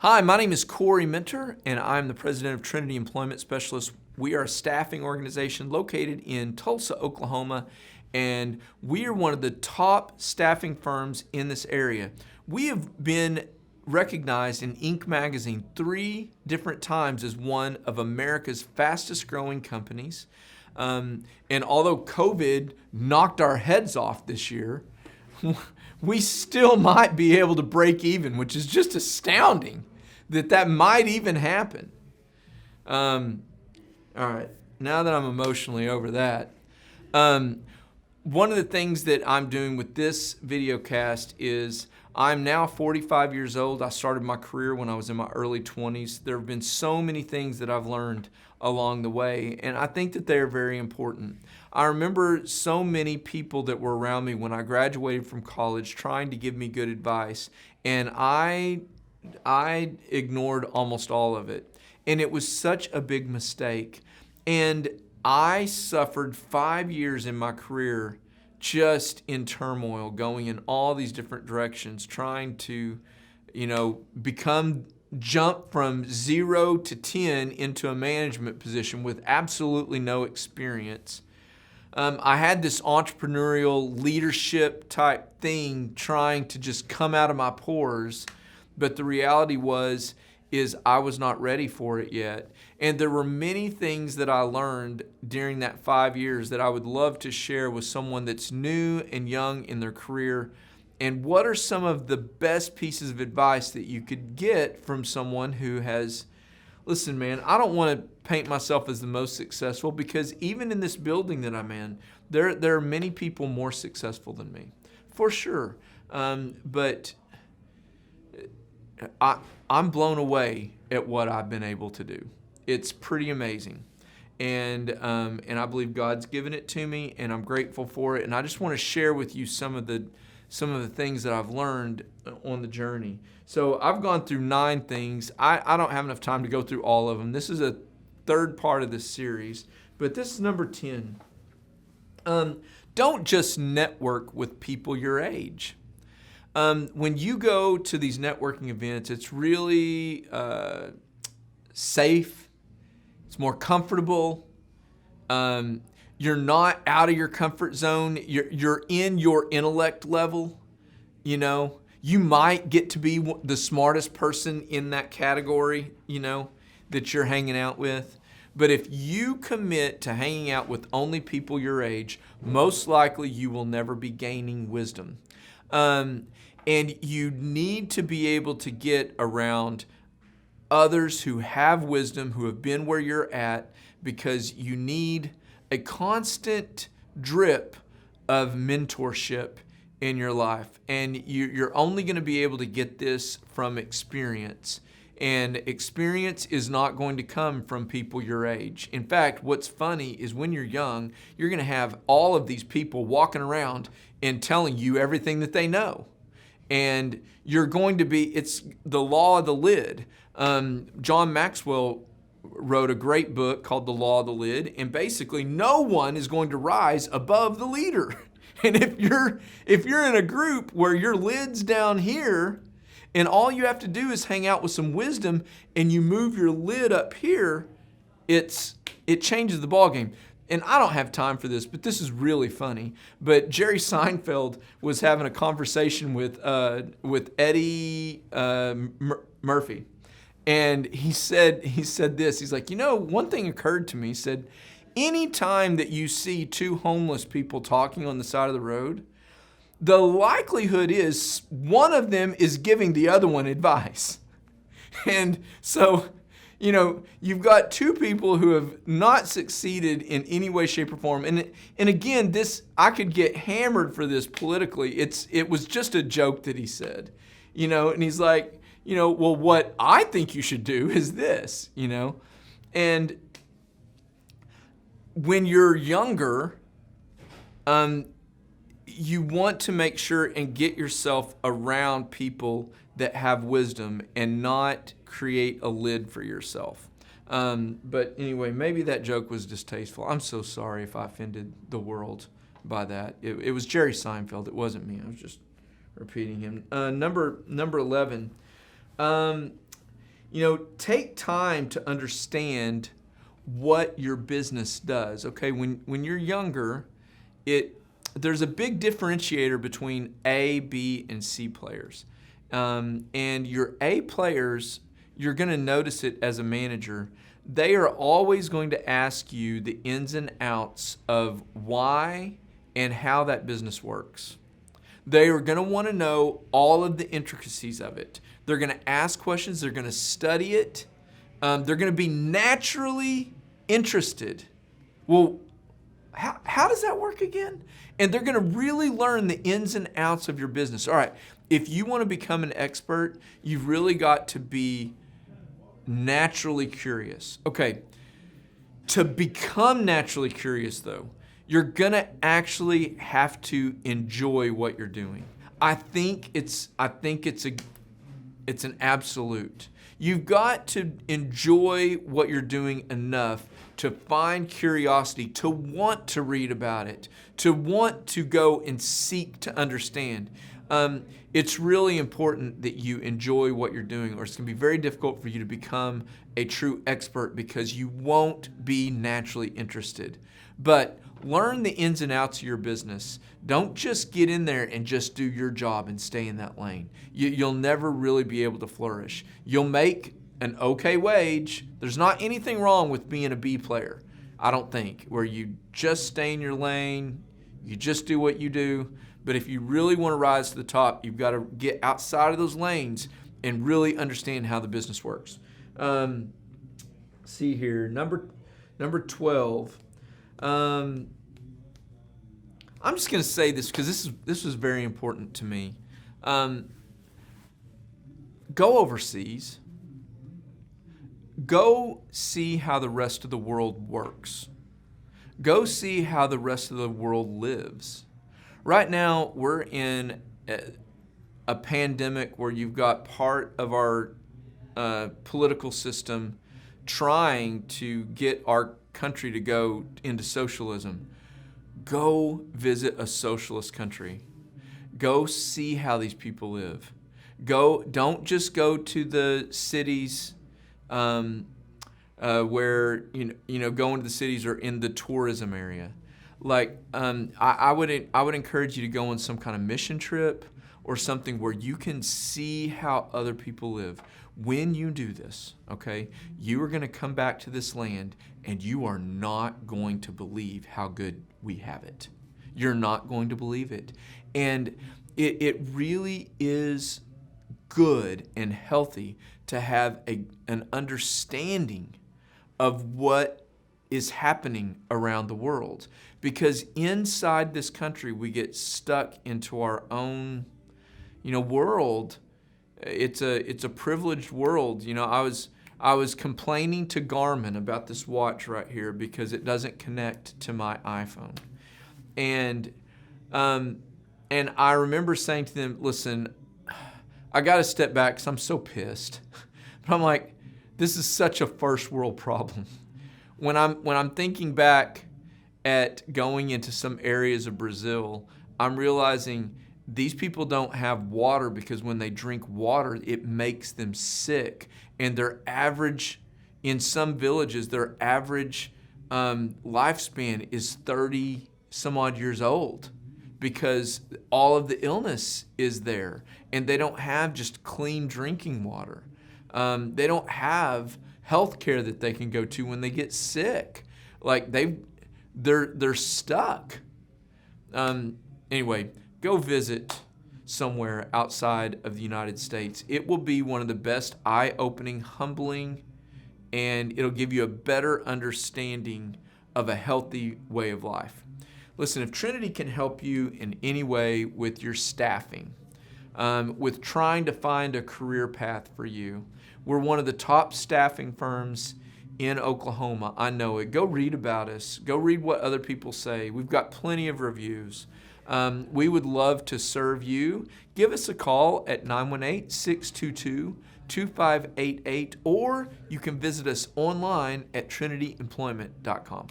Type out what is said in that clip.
Hi, my name is Corey Minter, and I'm the president of Trinity Employment Specialists. We are a staffing organization located in Tulsa, Oklahoma, and we are one of the top staffing firms in this area. We have been recognized in Inc. magazine 3 different times as one of America's fastest growing companies. And although COVID knocked our heads off this year, we still might be able to break even, which is just astounding that might even happen. All right, now that I'm emotionally over that, one of the things that I'm doing with this video cast is I'm now 45 years old. I started my career when I was in my early 20s. There have been so many things that I've learned along the way, and I think that they're very important. I remember so many people that were around me when I graduated from college trying to give me good advice, and I ignored almost all of it. And it was such a big mistake. And I suffered 5 years in my career just in turmoil, going in all these different directions, trying to, jump from 0 to 10 into a management position with absolutely no experience. I had this entrepreneurial leadership type thing trying to just come out of my pores, but the reality is I was not ready for it yet. And there were many things that I learned during that 5 years that I would love to share with someone that's new and young in their career. And what are some of the best pieces of advice that you could get from someone who has, listen, man, I don't want to paint myself as the most successful, because even in this building that I'm in, there are many people more successful than me, for sure. But I'm blown away at what I've been able to do. It's pretty amazing. And I believe God's given it to me, and I'm grateful for it. And I just want to share with you some of the things that I've learned on the journey. So I've gone through 9 things. I don't have enough time to go through all of them. This is a third part of this series, but this is number 10. Don't just network with people your age. When you go to these networking events, it's really safe. It's more comfortable. You're not out of your comfort zone. You're in your intellect level. You might get to be the smartest person in that category, that you're hanging out with. But if you commit to hanging out with only people your age, most likely you will never be gaining wisdom. And you need to be able to get around others who have wisdom, who have been where you're at, because you need a constant drip of mentorship in your life. And you're only going to be able to get this from experience. And experience is not going to come from people your age. In fact, what's funny is when you're young, you're going to have all of these people walking around and telling you everything that they know. And you're going to be, it's the law of the lid. John Maxwell wrote a great book called The Law of the Lid, and basically no one is going to rise above the leader. And if you're in a group where your lid's down here, and all you have to do is hang out with some wisdom, and you move your lid up here, it changes the ballgame. And I don't have time for this, but this is really funny. But Jerry Seinfeld was having a conversation with Eddie Murphy. And he said this. He's like, one thing occurred to me. He said, any time that you see 2 homeless people talking on the side of the road, the likelihood is one of them is giving the other one advice. And so, you've got 2 people who have not succeeded in any way, shape, or form. And again, I could get hammered for this politically. It was just a joke that he said, and he's like, well, what I think you should do is this, and when you're younger, you want to make sure and get yourself around people that have wisdom and not create a lid for yourself. But anyway, maybe that joke was distasteful. I'm so sorry if I offended the world by that. It was Jerry Seinfeld. It wasn't me. I was just repeating him. Number 11. take time to understand what your business does. Okay, when you're younger, there's a big differentiator between A, B, and C players. And your A players, you're going to notice it as a manager. They are always going to ask you the ins and outs of why and how that business works. They are going to want to know all of the intricacies of it. They're going to ask questions. They're going to study it. They're going to be naturally interested. Well, how does that work again? And they're going to really learn the ins and outs of your business. All right, if you want to become an expert, you've really got to be naturally curious. Okay, to become naturally curious though, you're going to actually have to enjoy what you're doing. I think it's an absolute. You've got to enjoy what you're doing enough to find curiosity, to want to read about it, to want to go and seek to understand. It's really important that you enjoy what you're doing, or it's going to be very difficult for you to become a true expert because you won't be naturally interested. But learn the ins and outs of your business. Don't just get in there and just do your job and stay in that lane. You'll never really be able to flourish. You'll make an okay wage. There's not anything wrong with being a B player, I don't think, where you just stay in your lane, you just do what you do. But if you really want to rise to the top, you've got to get outside of those lanes and really understand how the business works. See here, number 12. I'm just going to say this because this was very important to me. Go overseas. Go see how the rest of the world works. Go see how the rest of the world lives. Right now, we're in a pandemic where you've got part of our political system trying to get our country to go into socialism. Go visit a socialist country. Go see how these people live. Don't just go to the cities where going to the cities or in the tourism area. Like I would encourage you to go on some kind of mission trip or something where you can see how other people live. When you do this, okay, you are going to come back to this land and you are not going to believe how good we have it. You're not going to believe it. And it really is good and healthy to have an understanding of what is happening around the world. Because inside this country, we get stuck into our own, world. It's a privileged world. I was complaining to Garmin about this watch right here because it doesn't connect to my iPhone. And I remember saying to them, listen, I got to step back because I'm so pissed. But I'm like, this is such a first world problem. When I'm thinking back at going into some areas of Brazil, I'm realizing these people don't have water because when they drink water, it makes them sick. And their average, in some villages, their average lifespan is 30 some odd years old because all of the illness is there. And they don't have just clean drinking water. They don't have health care that they can go to when they get sick. Like they're stuck. Anyway, go visit somewhere outside of the United States. It will be one of the best eye-opening, humbling, and it'll give you a better understanding of a healthy way of life. Listen, if Trinity can help you in any way with your staffing, with trying to find a career path for you, we're one of the top staffing firms in Oklahoma. I know it. Go read about us. Go read what other people say. We've got plenty of reviews. We would love to serve you. Give us a call at 918-622-2588, or you can visit us online at trinityemployment.com.